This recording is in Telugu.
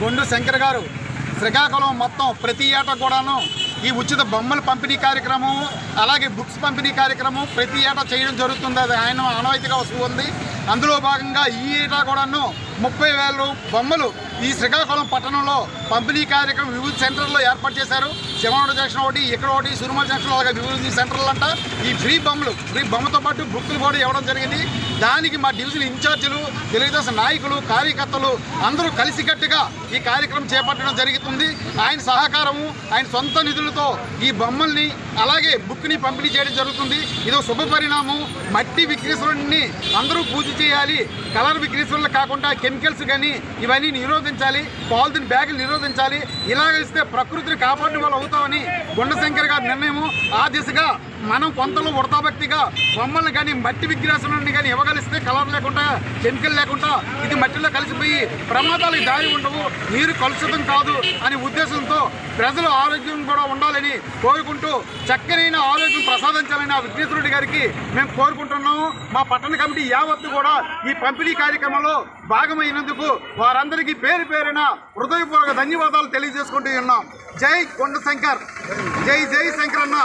గొండు శంకర్ గారు శ్రీకాకుళం మొత్తం ప్రతి ఏటా కూడాను ఈ ఉచిత బొమ్మల పంపిణీ కార్యక్రమం అలాగే బుక్స్ పంపిణీ కార్యక్రమం ప్రతి ఏటా చేయడం జరుగుతుంది. అది ఆయన ఆనవాయితీగా వస్తుంది. అందులో భాగంగా ఈ ఏటా కూడాను 30,000 బొమ్మలు ఈ శ్రీకాకుళం పట్టణంలో పంపిణీ కార్యక్రమం వివిధ సెంటర్లో ఏర్పాటు చేశారు. శివనగర్ జంక్షన్ ఒకటి, ఇక్కడ ఒకటి, సురుమల జంక్షన్ అలాగే వివిధ సెంటర్లు అంట ఈ ఫ్రీ బొమ్మతో పాటు బుక్కులు కూడా ఇవ్వడం జరిగింది. దానికి మా డివిజన్ ఇన్ఛార్జీలు, తెలుగుదేశం నాయకులు, కార్యకర్తలు అందరూ కలిసికట్టుగా ఈ కార్యక్రమం చేపట్టడం జరుగుతుంది. ఆయన సహకారము, ఆయన సొంత నిధులతో ఈ బొమ్మల్ని అలాగే బుక్ని పంపిణీ చేయడం జరుగుతుంది. ఇదో శుభ పరిణామం. మట్టి విక్రేశ్వరుడిని అందరూ పూజ చేయాలి. కలర్ విక్రేశ్వరులు కాకుండా కెమికల్స్ కానీ ఇవన్నీ నిరోధించాలి. పాలిథిన్ బ్యాగులు నిరోధించాలి. ఇలాగ ఇస్తే ప్రకృతిని కాపాడిన వాళ్ళు అవుతామని గుండశంకర్ గారి నిర్ణయము. ఆ దిశగా మనం కొంతలో ఉడతాభక్తిగా బొమ్మలను కానీ మట్టి విగ్రహాలను కానీ ఇవ్వగలిస్తే కలర్ లేకుండా కెమికల్ లేకుండా ఇది మట్టిలో కలిసిపోయి ప్రమాదాలకు దారి ఉండవు, నీరు కలుషితం కాదు అనే ఉద్దేశంతో ప్రజల ఆరోగ్యం కూడా ఉండాలని కోరుకుంటూ చక్కనైన ఆరోగ్యం ప్రసాదించాలని ఆ విఘ్నేశ్వరుడి గారికి మేము కోరుకుంటున్నాము. మా పట్టణ కమిటీ యావత్తు కూడా ఈ పంపిణీ కార్యక్రమంలో భాగమైనందుకు వారందరికీ పేరు పేరున హృదయపూర్వక ధన్యవాదాలు తెలియజేసుకుంటూ ఉన్నాం. జై కొండ శంకర్, జై జై శంకర్ అన్న.